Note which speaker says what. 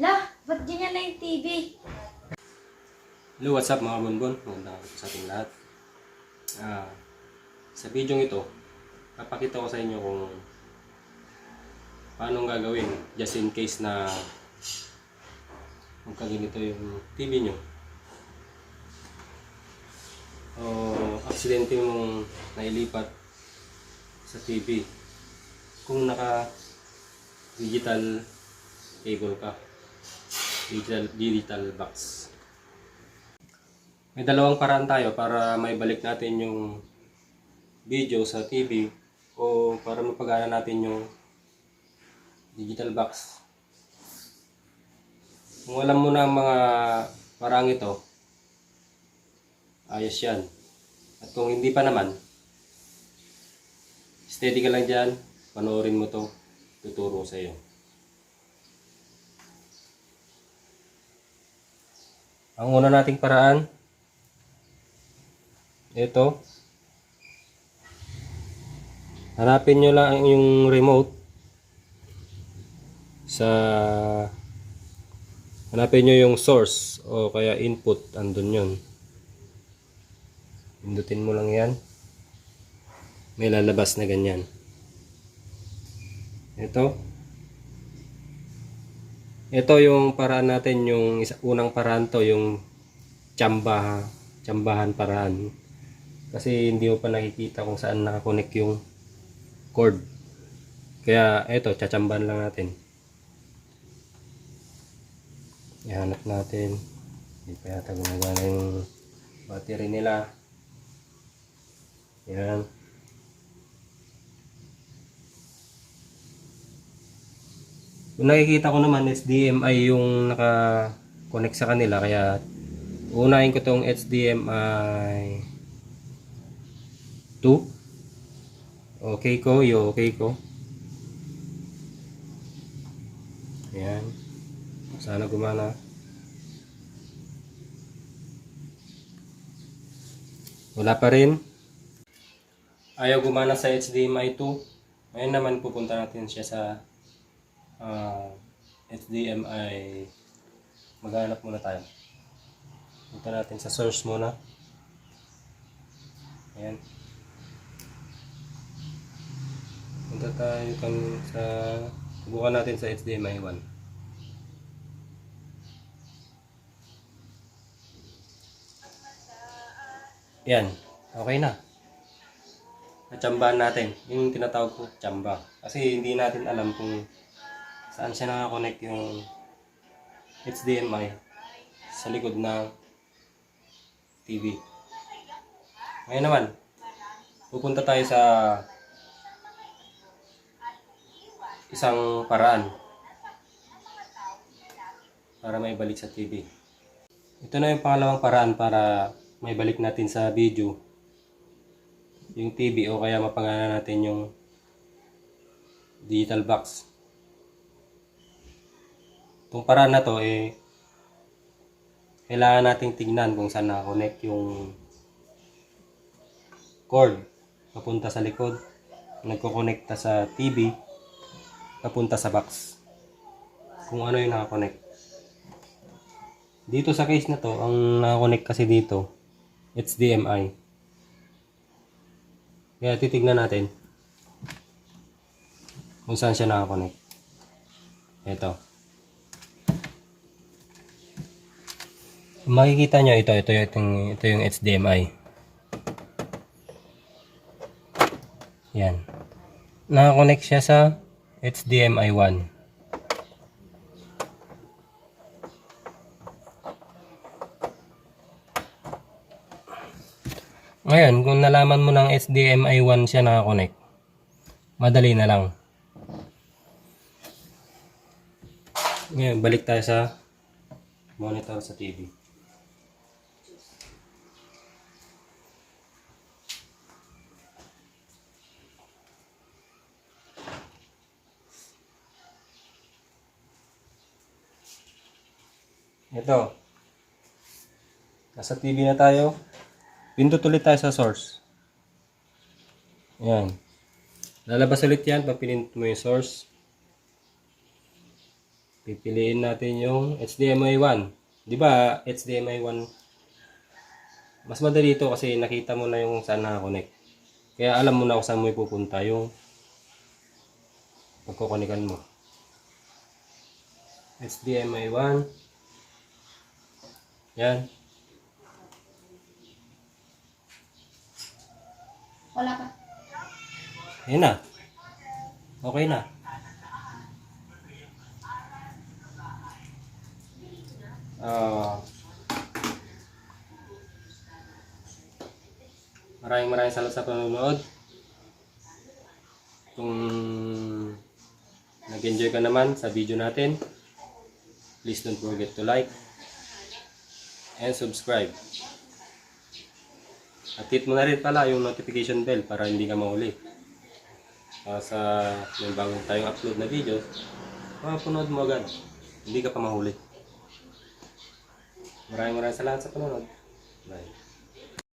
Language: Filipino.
Speaker 1: Lah, ba't ganyan na yung TV?
Speaker 2: Hello, what's up mga bonbon? Magandang araw sa ating lahat. Sa video ito, papakita ko sa inyo kung paano gagawin just in case na magkaganito yung TV nyo o aksidente mong nailipat sa TV kung naka digital cable ka, digital box. May dalawang paraan tayo para maibalik natin yung video sa TV o para mapagana natin yung digital box. Kung alam mo na ang mga parang ito, ayos yan. At kung hindi pa naman, steady ka lang dyan, panoorin mo to, tuturo sa iyo. Ang una nating paraan, ito, hanapin nyo lang yung remote hanapin nyo yung source o kaya input, andun yun. Pindutin mo lang yan, may lalabas na ganyan. Ito yung paraan natin, yung unang paraan to, yung tsambahan paraan. Kasi hindi mo pa nakikita kung saan nakakonect yung cord. Kaya ito, tsatsambahan lang natin. Ihanap natin. Hindi pa yata gumagana yung battery nila. Yan. Kung nakikita ko naman, HDMI yung naka-connect sa kanila. Kaya unahin ko tong HDMI 2. Okay ko. Ayan. Sana gumana. Wala pa rin. Ayaw gumana sa HDMI 2. Ngayon naman pupunta natin siya sa HDMI. Maghanap muna tayo. Punta natin sa source muna. Ayan. Punta tayo subukan natin sa HDMI 1. Yan, okay na. Natsambahan natin. Yung tinatawag ko, tsamba. Kasi hindi natin alam kung saan siya nakakonect yung HDMI sa likod ng TV. Ngayon naman, pupunta tayo sa isang paraan para maibalik sa TV. Ito na yung pangalawang paraan para maibalik natin sa video yung TV o kaya mapagana natin yung digital box. Itong paraan na to kailangan nating tignan kung saan nakakonect yung cord papunta sa likod, nagkokonekta sa TV papunta sa box, kung ano yung nakakonect. Dito sa case na to, ang nakakonect kasi dito HDMI. Kaya titignan natin kung saan siya nakakonect. Ito. Makikita nyo ito yung HDMI. Yan. Nakakonect siya sa HDMI 1. Ngayon, kung nalaman mo ng HDMI 1 siya nakakonect, madali na lang. Ngayon, balik tayo sa monitor sa TV. Ito. Nasa TV na tayo. Pindot ulit tayo sa source. Ayan. Lalabas ulit yan pag pinindot mo yung source. Pipiliin natin yung HDMI 1. Di ba HDMI 1, mas madali ito kasi nakita mo na yung saan nakakonect. Kaya alam mo na kung saan mo ipupunta yung pagkukonikan mo. HDMI 1. Yan.
Speaker 1: Wala pa.
Speaker 2: Yan na. Okay na. Maraming salamat sa panonood. Kung nag-enjoy ka naman sa video natin, please don't forget to like and subscribe. At hit mo na rin pala yung notification bell para hindi ka mahuli. Sa may bagong tayong upload na video, mapapanood mo agad. Hindi ka pa mahuli. Maraming salamat sa panonood. Bye.